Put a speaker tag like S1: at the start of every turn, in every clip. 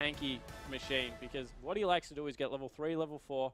S1: tanky machine, because what he likes to do is get level 3, level 4,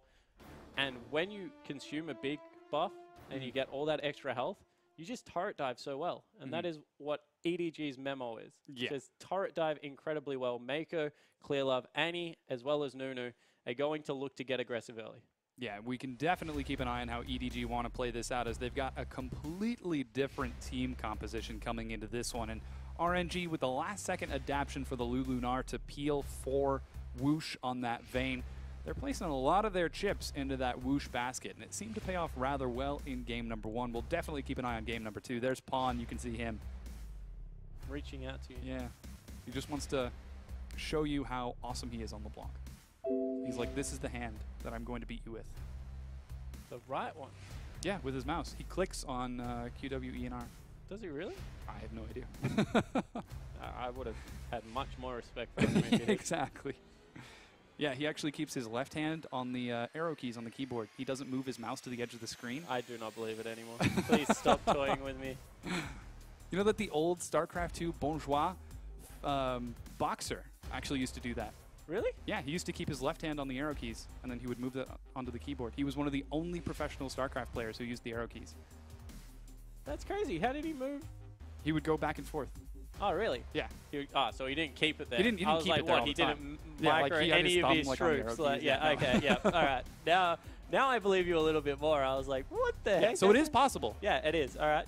S1: and when you consume a big buff and you get all that extra health, you just turret dive so well. And that is what EDG's memo is.
S2: Yeah.
S1: It says turret dive incredibly well. Mako, Clearlove, Annie, as well as Nunu are going to look to get aggressive early.
S2: Yeah, we can definitely keep an eye on how EDG want to play this out, as they've got a completely different team composition coming into this one. And RNG with the last-second adaptation for the Lulunar to peel for Whoosh on that Vayne. They're placing a lot of their chips into that Whoosh basket, and it seemed to pay off rather well in game number 1. We'll definitely keep an eye on game number 2. There's Pawn. You can see him
S1: Reaching out to you.
S2: Yeah. He just wants to show you how awesome he is on LeBlanc. He's like, this is the hand that I'm going to beat you with.
S1: The right one.
S2: Yeah, with his mouse. He clicks on QW, E, and R.
S1: Does he really?
S2: I have no idea.
S1: I would have had much more respect for him if he did.
S2: Exactly. Yeah, he actually keeps his left hand on the arrow keys on the keyboard. He doesn't move his mouse to the edge of the screen.
S1: I do not believe it anymore. Please stop toying with me.
S2: You know that the old StarCraft II Bonjour boxer actually used to do that.
S1: Really?
S2: Yeah, he used to keep his left hand on the arrow keys, and then he would move that onto the keyboard. He was one of the only professional StarCraft players who used the arrow keys.
S1: That's crazy. How did he move?
S2: He would go back and forth.
S1: Oh, really?
S2: Yeah.
S1: So he didn't keep it there.
S2: He didn't
S1: I was
S2: keep
S1: like,
S2: it there
S1: what?
S2: all
S1: He
S2: the time.
S1: didn't
S2: Yeah, like
S1: micro
S2: he had
S1: any
S2: his
S1: of
S2: thumb,
S1: his
S2: like, on the
S1: troops.
S2: arrow
S1: Like,
S2: keys,
S1: yeah,
S2: yeah,
S1: okay, yeah. All right. Now I believe you a little bit more. I was like, what the heck?
S2: So it is possible.
S1: Yeah, it is. All right.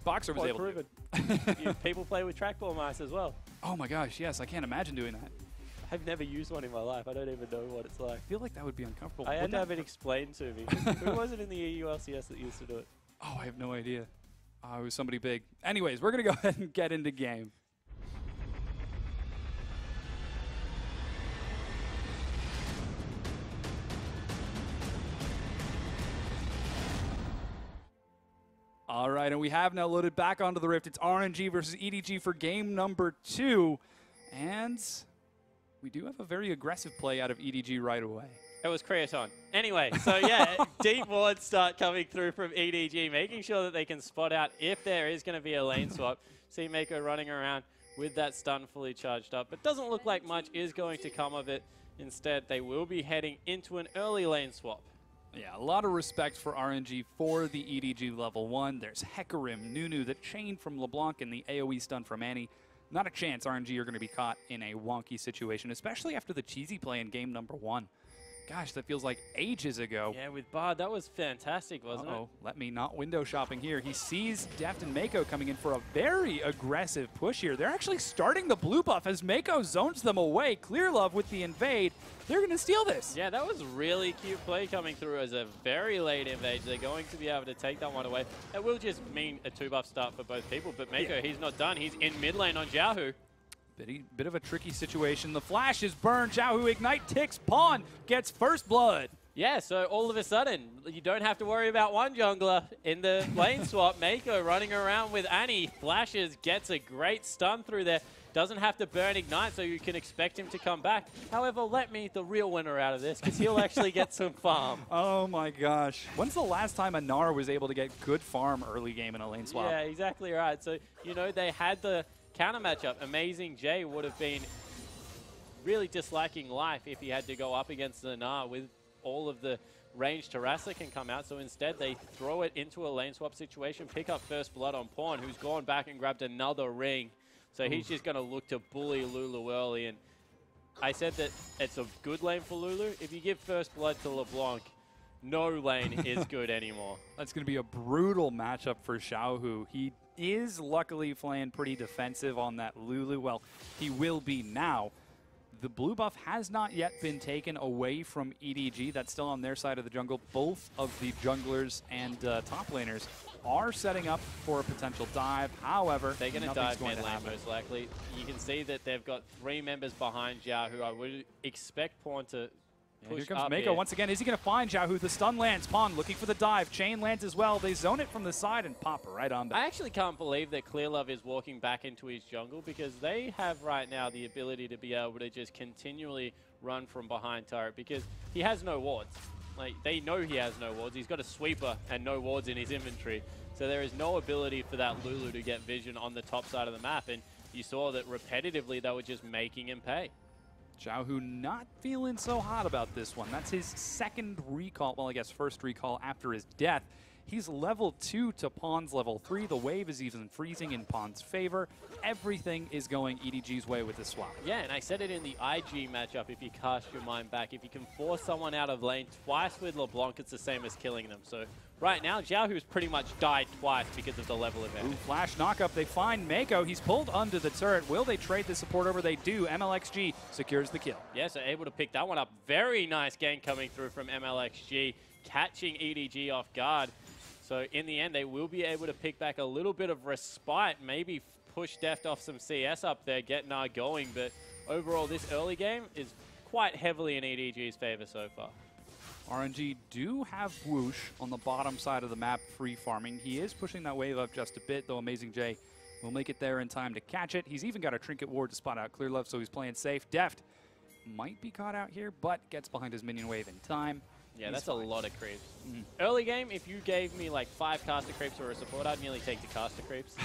S2: Boxer was
S1: Well,
S2: able to
S1: proven.
S2: do it.
S1: People play with trackball mice as well.
S2: Oh my gosh, yes, I can't imagine doing that.
S1: I've never used one in my life. I don't even know what it's like.
S2: I feel like that would be uncomfortable.
S1: I had
S2: Wouldn't
S1: to have
S2: that-
S1: it explained to me. Who was it in the EU LCS that used to do it?
S2: Oh, I have no idea. Oh, it was somebody big. Anyways, we're going to go ahead and get into game. All right, and we have now loaded back onto the Rift. It's RNG versus EDG for game number 2. And we do have a very aggressive play out of EDG right away.
S1: It was Creaton. Anyway, so yeah, deep wards start coming through from EDG, making sure that they can spot out if there is going to be a lane swap. See Mako running around with that stun fully charged up, but doesn't look like much is going to come of it. Instead, they will be heading into an early lane swap.
S2: Yeah, a lot of respect for RNG for the EDG level 1. There's Hecarim, Nunu, the chain from LeBlanc, and the AoE stun from Annie. Not a chance RNG are going to be caught in a wonky situation, especially after the cheesy play in game number 1. Gosh, that feels like ages ago.
S1: Yeah, with Bard, that was fantastic, wasn't it?
S2: Let me not window shopping here. He sees Deft and Mako coming in for a very aggressive push here. They're actually starting the blue buff as Mako zones them away. Clearlove with the invade. They're going to steal this.
S1: Yeah, that was really cute play coming through as a very late invade. They're going to be able to take that one away. It will just mean a 2-buff start for both people, but Mako, he's not done. He's in mid lane on Jiahu.
S2: Bit of a tricky situation. The flash is burned. Jiahu Ignite ticks. Pawn gets first blood.
S1: Yeah, so all of a sudden, you don't have to worry about one jungler in the lane swap. Mako running around with Annie. Flashes, gets a great stun through there. Doesn't have to burn Ignite, so you can expect him to come back. However, let me the real winner out of this, because he'll actually get some farm.
S2: Oh my gosh. When's the last time a Gnar was able to get good farm early game in a lane swap?
S1: Yeah, exactly right. So, you know, they had the counter matchup. Amazing Jay would have been really disliking life if he had to go up against the Gnar with all of the range Terrassa can come out. So instead they throw it into a lane swap situation, pick up first blood on Pawn, who's gone back and grabbed another ring. So he's just going to look to bully Lulu early. And I said that it's a good lane for Lulu. If you give first blood to LeBlanc, no lane is good anymore.
S2: That's going to be a brutal matchup for Xiaohu. He is luckily playing pretty defensive on that Lulu. Well, he will be now. The blue buff has not yet been taken away from EDG. That's still on their side of the jungle. Both of the junglers and top laners are setting up for a potential dive. However,
S1: they're going to dive mid lane most likely. You can see that they've got 3 members behind Jiahu. I would expect Pawn to push
S2: here comes
S1: up
S2: Mako
S1: here.
S2: once again. Is he going to find Jiahu? The stun lands. Pawn looking for the dive. Chain lands as well. They zone it from the side and pop right on back.
S1: I actually can't believe that Clearlove is walking back into his jungle, because they have right now the ability to be able to just continually run from behind turret, because he has no wards. Like, they know he has no wards. He's got a sweeper and no wards in his inventory. So there is no ability for that Lulu to get vision on the top side of the map. And you saw that repetitively they were just making him pay.
S2: Xiaohu not feeling so hot about this one. That's his second recall, well, I guess first recall after his death. He's level 2 to Pawn's level 3. The wave is even freezing in Pawn's favor. Everything is going EDG's way with this swap.
S1: Yeah, and I said it in the IG matchup, if you cast your mind back. If you can force someone out of lane twice with LeBlanc, it's the same as killing them. So right now, Xiaohu's pretty much died twice because of the level advantage.
S2: Ooh, flash knockup. They find Mako. He's pulled under the turret. Will they trade the support over? They do. MLXG secures the kill.
S1: Yeah, so able to pick that one up. Very nice gank coming through from MLXG, catching EDG off guard. So in the end, they will be able to pick back a little bit of respite, maybe push Deft off some CS up there, get Nah going. But overall, this early game is quite heavily in EDG's favor so far.
S2: RNG do have Whoosh on the bottom side of the map free farming. He is pushing that wave up just a bit, though Amazing J will make it there in time to catch it. He's even got a Trinket Ward to spot out Clearlove, so he's playing safe. Deft might be caught out here, but gets behind his minion wave in time.
S1: Yeah, that's a lot of creeps. Early game, if you gave me like 5 caster creeps or a support, I'd nearly take the caster creeps.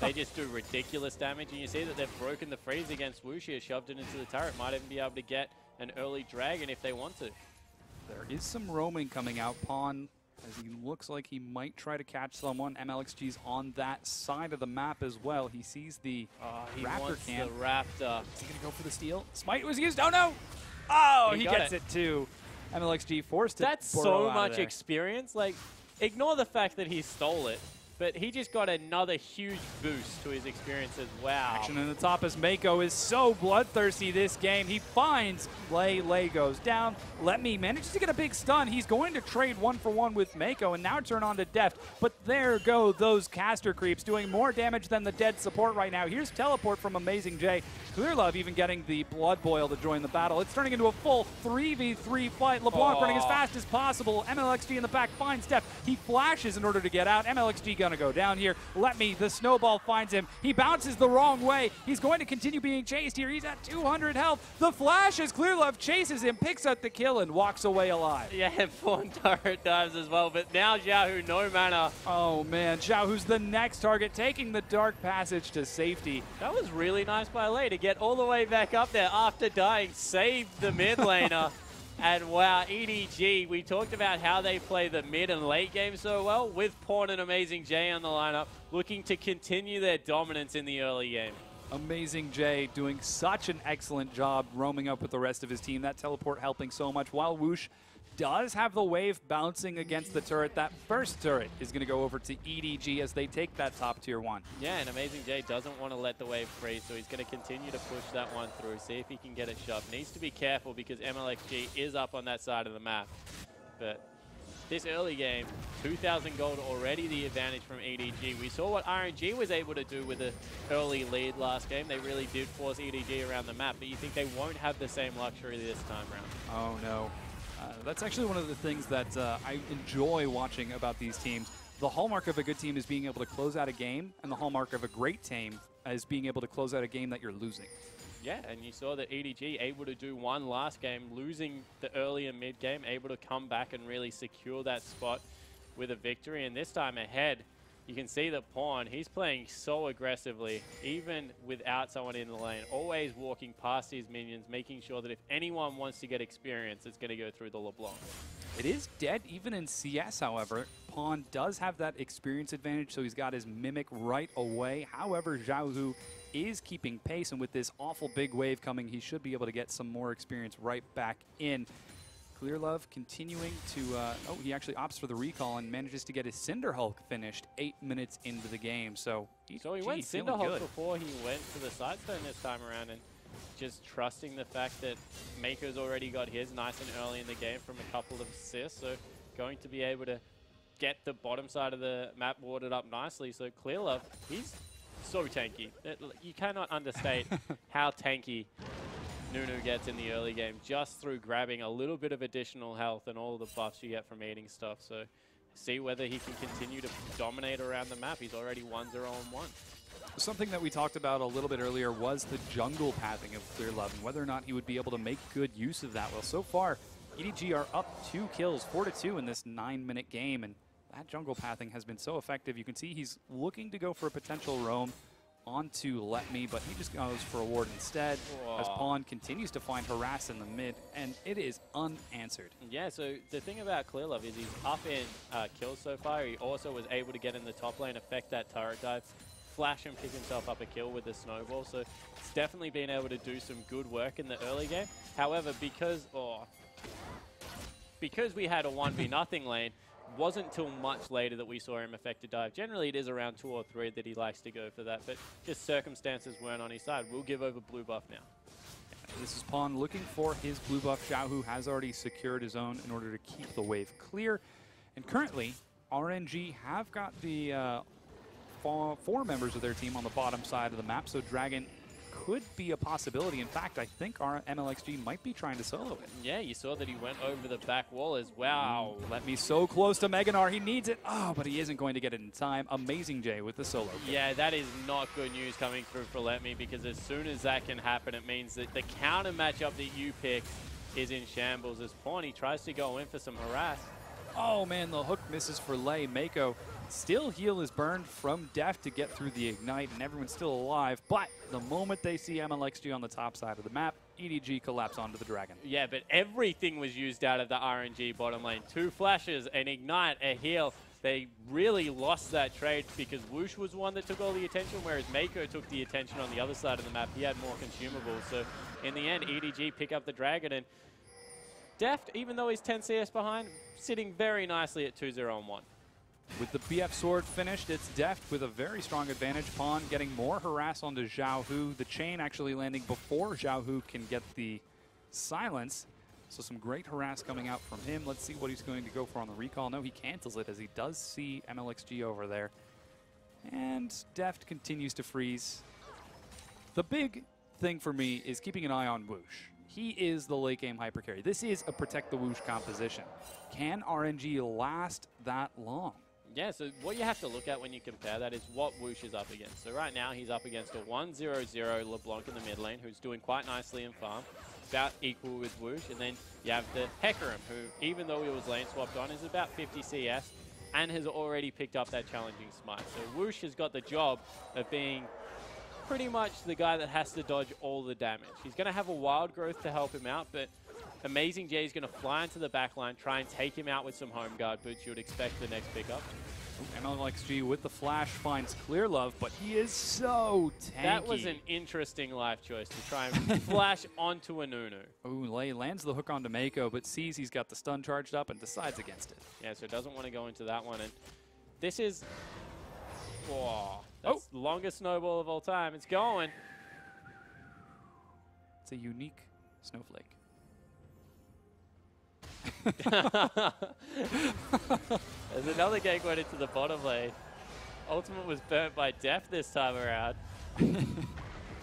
S1: They just do ridiculous damage, and you see that they've broken the freeze against Whoosh here, shoved it into the turret. Might even be able to get an early dragon if they want to.
S2: There is some roaming coming out. Pawn, as he looks like he might try to catch someone. MLXG's on that side of the map as well. He sees the Raptor can.
S1: The Raptor.
S2: Is he going to go for the steal? Smite was used. Oh, no! Oh, he gets it too. MLXG forced it.
S1: That's so much experience. Like, ignore the fact that he stole it, but he just got another huge boost to his experience as well.
S2: Action in the top as Mako is so bloodthirsty this game. He finds Lei. Lei goes down. Let Me manages to get a big stun. He's going to trade 1-for-1 with Mako and now turn on to Deft. But there go those caster creeps doing more damage than the dead support right now. Here's teleport from Amazing J. Clearlove even getting the Blood Boil to join the battle. It's turning into a full 3v3 fight. LeBlanc running as fast as possible. MLXG in the back finds Deft. He flashes in order to get out. MLXG gonna go down here. Let Me, the snowball finds him. He bounces the wrong way. He's going to continue being chased here. He's at 200 health. The flash as Clearlove chases him, picks up the kill, and walks away alive.
S1: Yeah, Pawn turret dives as well, but now Xiaohu, no mana.
S2: Oh man, Xiaohu's the next target, taking the dark passage to safety.
S1: That was really nice by Lei to get all the way back up there after dying, saved the mid laner. And wow, EDG, we talked about how they play the mid and late game so well, with Pawn and Amazing J on the lineup, looking to continue their dominance in the early game.
S2: Amazing J doing such an excellent job roaming up with the rest of his team. That teleport helping so much, while Whoosh does have the wave bouncing against the turret. That first turret is going to go over to EDG as they take that top tier 1.
S1: Yeah, and Amazing J doesn't want to let the wave freeze, so he's going to continue to push that one through, see if he can get it shoved. Needs to be careful because MLXG is up on that side of the map. But this early game, 2,000 gold already the advantage from EDG. We saw what RNG was able to do with an early lead last game. They really did force EDG around the map, but you think they won't have the same luxury this time around?
S2: Oh, no. That's actually one of the things that I enjoy watching about these teams. The hallmark of a good team is being able to close out a game, and the hallmark of a great team is being able to close out a game that you're losing.
S1: Yeah, and you saw that EDG able to do one last game, losing the early and mid game, able to come back and really secure that spot with a victory. And this time ahead, you can see that Pawn, he's playing so aggressively, even without someone in the lane, always walking past his minions, making sure that if anyone wants to get experience, it's going to go through the LeBlanc.
S2: It is dead even in CS, however. Pawn does have that experience advantage, so he's got his Mimic right away. However, Xiaohu is keeping pace, and with this awful big wave coming, he should be able to get some more experience right back in. Clearlove continuing to, oh, he actually opts for the recall and manages to get his Cinder Hulk finished 8 minutes into the game. So
S1: he went Cinder Hulk before he went to the Sidestone this time around, and just trusting the fact that Mako's already got his nice and early in the game from a couple of assists. So going to be able to get the bottom side of the map warded up nicely. So Clearlove, he's so tanky. You cannot understate how tanky Nunu gets in the early game just through grabbing a little bit of additional health and all the buffs you get from eating stuff. So see whether he can continue to dominate around the map. He's already 1-0-1.
S2: Something that we talked about a little bit earlier was the jungle pathing of Clearlove and whether or not he would be able to make good use of that. Well, so far, EDG are up 2 kills, 4-2 in this 9-minute game, and that jungle pathing has been so effective. You can see he's looking to go for a potential roam onto Let Me, but he just goes for a ward instead. As Pawn continues to find harass in the mid, and it is unanswered.
S1: Yeah, so the thing about Clearlove is he's up in kills so far. He also was able to get in the top lane, affect that turret dive, flash and pick himself up a kill with the snowball. So it's definitely been able to do some good work in the early game. However, because we had a 1v0 lane, wasn't till much later that we saw him affect a dive. Generally, it is around 2 or 3 that he likes to go for that, but just circumstances weren't on his side. We'll give over blue buff now.
S2: This is Pawn looking for his blue buff. Xiaohu has already secured his own in order to keep the wave clear. And currently, RNG have got the 4 members of their team on the bottom side of the map, so Dragon could be a possibility. In fact, I think our MLXG might be trying to solo it.
S1: Yeah, you saw that he went over the back wall as well.
S2: Let Me so close to Meganar. He needs it. Oh, but he isn't going to get it in time. Amazing Jay with the solo kill.
S1: Yeah, that is not good news coming through for Let Me, because as soon as that can happen, it means that the counter matchup that you pick is in shambles. As Pawn, he tries to go in for some harass.
S2: Oh man, the hook misses for Lei. Mako still heal is burned from Deft to get through the ignite, and everyone's still alive. But the moment they see MLXG on the top side of the map, EDG collapse onto the Dragon.
S1: Yeah, but everything was used out of the RNG bottom lane. 2 flashes, an ignite, a heal. They really lost that trade because Whoosh was one that took all the attention, whereas Mako took the attention on the other side of the map. He had more consumables. So in the end, EDG pick up the Dragon, and Deft, even though he's 10 CS behind, sitting very nicely at 2-0-1.
S2: With the BF sword finished, it's Deft with a very strong advantage. Pawn getting more harass onto Xiaohu. The chain actually landing before Xiaohu can get the silence. So some great harass coming out from him. Let's see what he's going to go for on the recall. No, he cancels it as he does see MLXG over there. And Deft continues to freeze. The big thing for me is keeping an eye on Whoosh. He is the late game hyper carry. This is a protect the Whoosh composition. Can RNG last that long?
S1: Yeah, so what you have to look at when you compare that is what Whoosh is up against. So right now he's up against a 1-0-0 LeBlanc in the mid lane, who's doing quite nicely in farm, about equal with Whoosh. And then you have the Hecarim, who, even though he was lane swapped on, is about 50 CS and has already picked up that challenging smite. So Whoosh has got the job of being pretty much the guy that has to dodge all the damage. He's going to have a wild growth to help him out, but Amazing Jay is going to fly into the back line, try and take him out with some home guard boots. You would expect the next pickup.
S2: MLXG with the flash finds Clearlove, but he is so tanky.
S1: That was an interesting life choice to try and flash onto a Nunu.
S2: Ooh, Lei lands the hook onto Mako, but sees he's got the stun charged up and decides against it.
S1: Yeah, so doesn't want to go into that one. And this is... Oh, that's the longest snowball of all time. It's going.
S2: It's a unique snowflake.
S1: There's another gank went into the bottom lane. Ultimate was burnt by Deft this time around.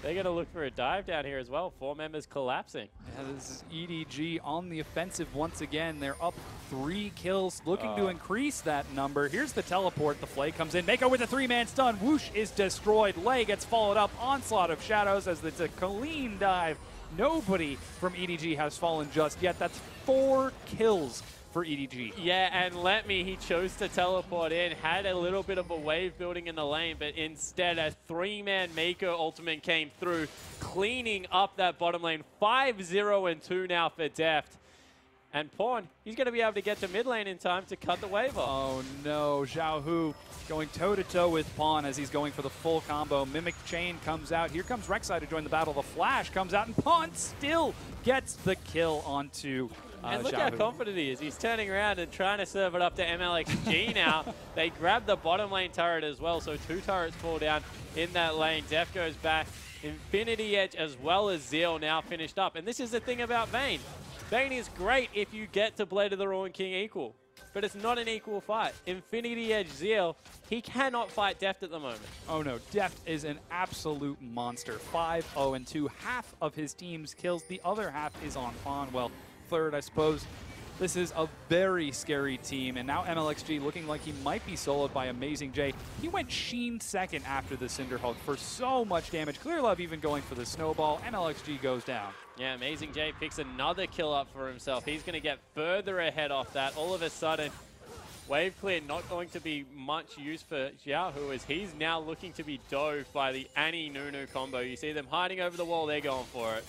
S1: They're going to look for a dive down here as well. 4 members collapsing.
S2: Yeah, this is EDG on the offensive once again. They're up 3 kills, looking to increase that number. Here's the teleport. The Flay comes in. Mako with a 3-man stun. Whoosh is destroyed. Lei gets followed up. Onslaught of Shadows as it's a clean dive. Nobody from EDG has fallen just yet. That's 4 kills for EDG.
S1: Yeah, and Let Me, he chose to teleport in, had a little bit of a wave building in the lane, but instead a 3-man Mako ultimate came through, cleaning up that bottom lane. 5-0-2 now for Deft. And Pawn, he's going to be able to get to mid lane in time to cut the wave off.
S2: Oh no, Xiaohu going toe-to-toe with Pawn as he's going for the full combo. Mimic Chain comes out. Here comes Rek'Sai to join the battle. The Flash comes out, and Pawn still gets the kill onto
S1: and look
S2: Xiaohu.
S1: how confident he is. He's turning around and trying to serve it up to MLXG now. They grab the bottom lane turret as well, so 2 turrets fall down in that lane. Deft goes back. Infinity Edge as well as Zeal now finished up. And this is the thing about Vayne. Vayne is great if you get to Blade of the Ruined King equal, but it's not an equal fight. Infinity Edge Zeal, he cannot fight Deft at the moment.
S2: Oh no, Deft is an absolute monster. 5-0-2, half of his team's kills, the other half is on Pawn. Well, third, I suppose. This is a very scary team, and now MLXG looking like he might be soloed by Amazing Jay. He went Sheen second after the Cinderhulk for so much damage. Clearlove even going for the snowball. MLXG goes down.
S1: Yeah, Amazing Jay picks another kill up for himself. He's going to get further ahead off that. All of a sudden, Wave clear not going to be much use for Xiaohu as he's now looking to be dove by the Annie Nunu combo. You see them hiding over the wall, they're going for it.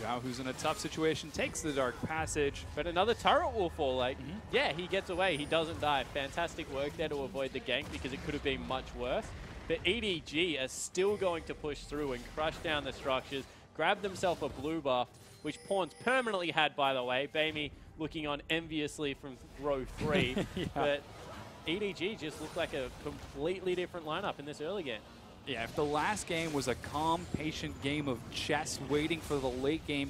S2: Zhao, who's in a tough situation, takes the Dark Passage.
S1: But another turret will fall. Like, yeah, he gets away. He doesn't die. Fantastic work there to avoid the gank because it could have been much worse. But EDG are still going to push through and crush down the structures, grab themselves a blue buff, which Pawns permanently had, by the way. Bamey looking on enviously from row 3.
S2: Yeah.
S1: But EDG just looked like a completely different lineup in this early game.
S2: Yeah, if the last game was a calm, patient game of chess waiting for the late game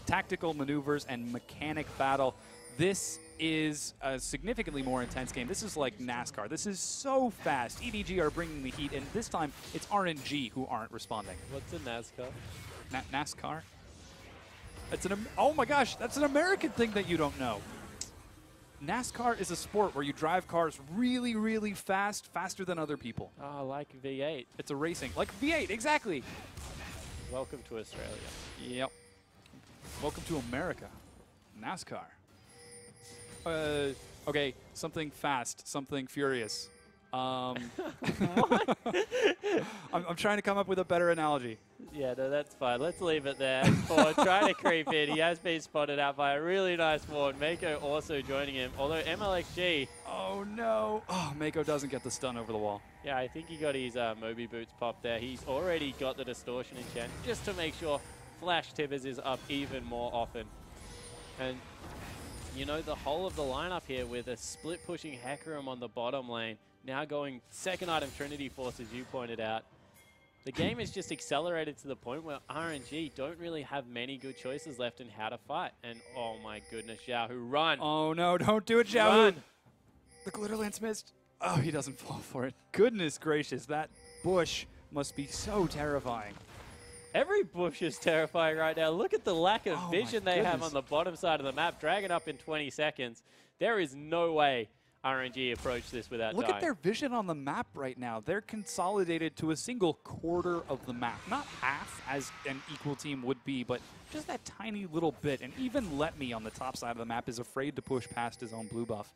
S2: tactical maneuvers and mechanic battle, this is a significantly more intense game. This is like NASCAR. This is so fast. EDG are bringing the heat, and this time it's RNG who aren't responding.
S1: What's a NASCAR?
S2: NASCAR? Oh my gosh, that's an American thing that you don't know. NASCAR is a sport where you drive cars really, really fast, faster than other people.
S1: Oh, like V8.
S2: It's a racing, like V8, exactly.
S1: Welcome to Australia.
S2: Yep. Welcome to America. NASCAR. Okay, something fast, something furious.
S1: What?
S2: I'm trying to come up with a better analogy.
S1: Yeah, no, that's fine. Let's leave it there. For trying to creep in, he has been spotted out by a really nice ward. Mako also joining him, although MLXG...
S2: Oh, no. Oh, Mako doesn't get the stun over the wall.
S1: Yeah, I think he got his Moby Boots popped there. He's already got the Distortion enchant just to make sure Flash Tibbers is up even more often. And, you know, the whole of the lineup here with a split pushing Hecarim on the bottom lane, now going second item Trinity Force, as you pointed out. The game is just accelerated to the point where RNG don't really have many good choices left in how to fight. And oh my goodness, Xiaohu, run!
S2: Oh no, don't do it, Xiaohu!
S1: Run.
S2: The Glitter Lance missed. Oh, he doesn't fall for it. Goodness gracious, that bush must be so terrifying.
S1: Every bush is terrifying right now. Look at the lack of vision they have
S2: goodness.
S1: on the bottom side of the map. Dragon up in 20 seconds. There is no way RNG approach this without
S2: Look
S1: dying.
S2: at their vision on the map right now. They're consolidated to a single quarter of the map. Not half, as an equal team would be, but just that tiny little bit. And even Let Me on the top side of the map is afraid to push past his own blue buff.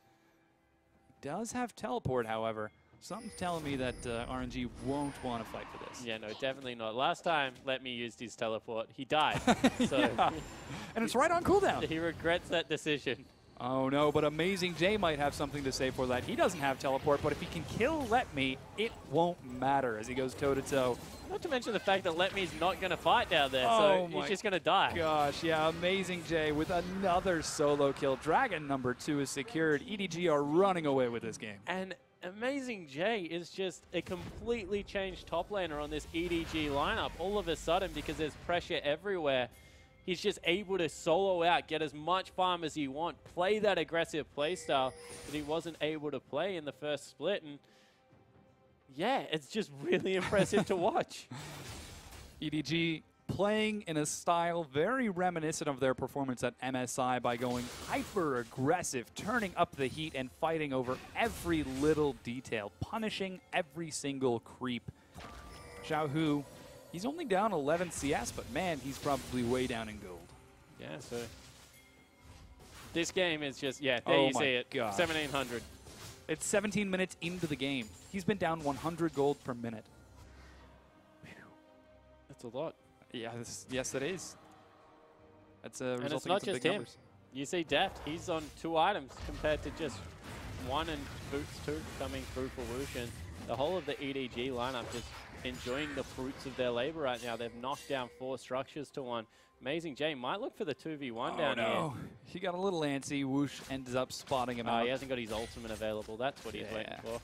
S2: He does have teleport, however. Something's telling me that RNG won't want to fight for this.
S1: Yeah, no, definitely not. Last time Let Me used his teleport, he died. So
S2: Yeah. And it's right on cooldown.
S1: he regrets that decision.
S2: Oh no, but Amazing J might have something to say for that. He doesn't have teleport, but if he can kill Let Me, it won't matter as he goes toe-to-toe.
S1: Not to mention the fact that Let Me's not going to fight down there,
S2: Oh
S1: so
S2: my
S1: he's just going to die.
S2: Gosh, yeah, Amazing J with another solo kill. Dragon number 2 is secured. EDG are running away with this game.
S1: And Amazing J is just a completely changed top laner on this EDG lineup. All of a sudden, because there's pressure everywhere, he's just able to solo out, get as much farm as he wants, play that aggressive playstyle that he wasn't able to play in the first split. And yeah, it's just really impressive to watch.
S2: EDG playing in a style very reminiscent of their performance at MSI by going hyper-aggressive, turning up the heat and fighting over every little detail, punishing every single creep. Xiaohu, he's only down 11 CS, but man, he's probably way down in gold.
S1: Yeah, so this game is just, yeah, there you see it,
S2: gosh.
S1: 1700.
S2: It's 17 minutes into the game. He's been down 100 gold per minute.
S1: That's a lot.
S2: Yeah, yes, it is. That's a
S1: And it's not just him. You see Deft, he's on 2 items compared to just 1 and Boots 2 coming through for Woosh. And the whole of the EDG lineup just enjoying the fruits of their labor right now. They've knocked down 4 structures to 1. Amazing J might look for the 2v1 down here.
S2: He got a little antsy. Woosh ends up spotting him out.
S1: He hasn't got his ultimate available. That's what he's waiting for.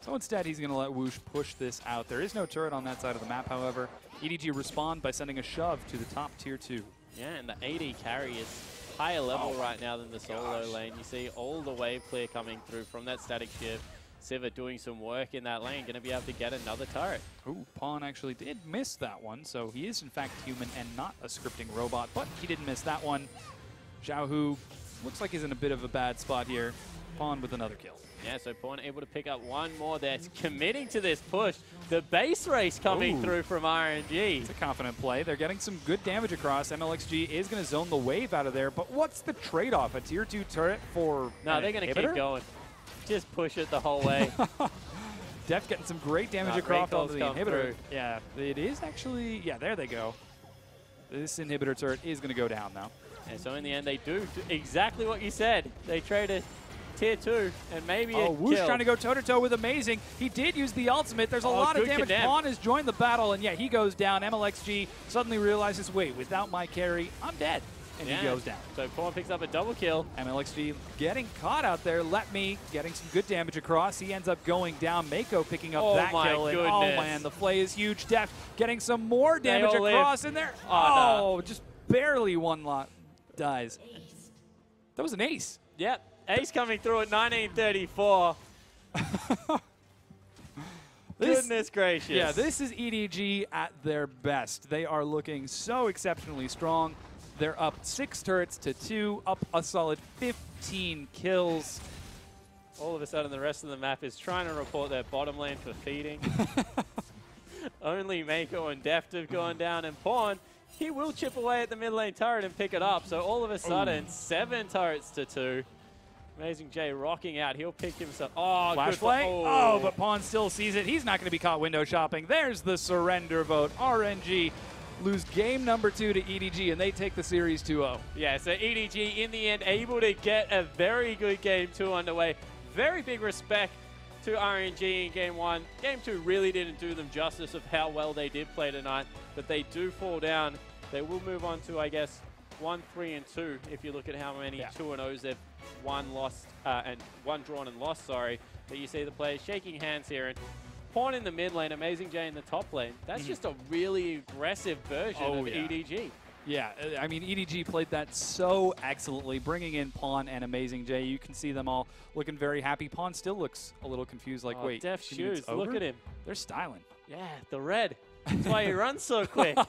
S2: So instead, he's going to let Woosh push this out. There is no turret on that side of the map, however. EDG respond by sending a shove to the top tier 2.
S1: Yeah, and the AD carry is higher level right now than the solo lane. You see all the wave clear coming through from that static shift. Sivir doing some work in that lane, going to be able to get another turret.
S2: Ooh, Pawn actually did miss that one, so he is in fact human and not a scripting robot, but he didn't miss that one. Xiaohu looks like he's in a bit of a bad spot here. Pawn with another kill.
S1: Yeah, so Pawn able to pick up one more there. It's committing to this push. The base race coming through from RNG.
S2: It's a confident play. They're getting some good damage across. MLXG is going to zone the wave out of there, but what's the trade-off? A tier 2 turret for
S1: No, they're going to keep going. Just push it the whole way.
S2: Deft getting some great damage across onto the inhibitor.
S1: Through.
S2: Yeah, it is actually, yeah, there they go. This inhibitor turret is going to go down now.
S1: And so in the end, they do exactly what you said. They trade a tier 2 and maybe a
S2: Woosh
S1: kill.
S2: trying to go toe-to-toe with Amazing. He did use the ultimate. There's a lot of damage. Pawn has joined the battle, and yeah, he goes down. MLXG suddenly realizes, wait, without my carry, I'm dead. And he goes down.
S1: So Pawn picks up a double kill.
S2: MLXG getting caught out there. Let me getting some good damage across. He ends up going down. Mako picking up that kill. And oh man, the play is huge. Deft getting some more damage across in there. Oh, just barely one lot dies. That was an ace.
S1: Yep. Ace coming through at 1934. Goodness gracious.
S2: Yeah, this is EDG at their best. They are looking so exceptionally strong. They're up 6 turrets to 2, up a solid 15 kills.
S1: All of a sudden, the rest of the map is trying to report their bottom lane for feeding. Only Mako and Deft have gone down, and Pawn, he will chip away at the mid lane turret and pick it up. So all of a sudden, 7 turrets to 2. Amazing J rocking out. He'll pick himself. Oh,
S2: flash play. Oh, but Pawn still sees it. He's not going to be caught window shopping. There's the surrender vote. RNG lose game number 2 to EDG, and they take the series 2-0.
S1: Yeah, so EDG in the end able to get a very good game 2 underway. Very big respect to RNG in game 1. Game 2 really didn't do them justice of how well they did play tonight, but they do fall down. They will move on to, I guess, 1, 3, and 2 if you look at how many 2-0s they've won, lost, and one drawn and lost, sorry. But you see the players shaking hands here, and Pawn in the mid lane, Amazing J in the top lane. That's just a really aggressive version of EDG.
S2: Yeah, I mean, EDG played that so excellently, bringing in Pawn and Amazing J. You can see them all looking very happy. Pawn still looks a little confused, like, wait,
S1: Deft shoes, look at him.
S2: They're styling.
S1: Yeah, the red. That's why he runs so quick.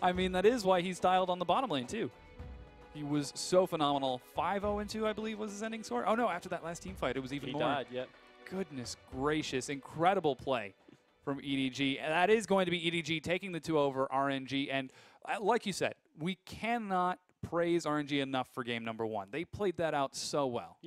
S2: I mean, that is why he styled on the bottom lane, too. He was so phenomenal. 5-0-2, I believe, was his ending score. Oh, no, after that last team fight, it was even more.
S1: He died, yep.
S2: Goodness gracious, incredible play from EDG. And that is going to be EDG taking the 2 over RNG. And like you said, we cannot praise RNG enough for game number 1. They played that out so well.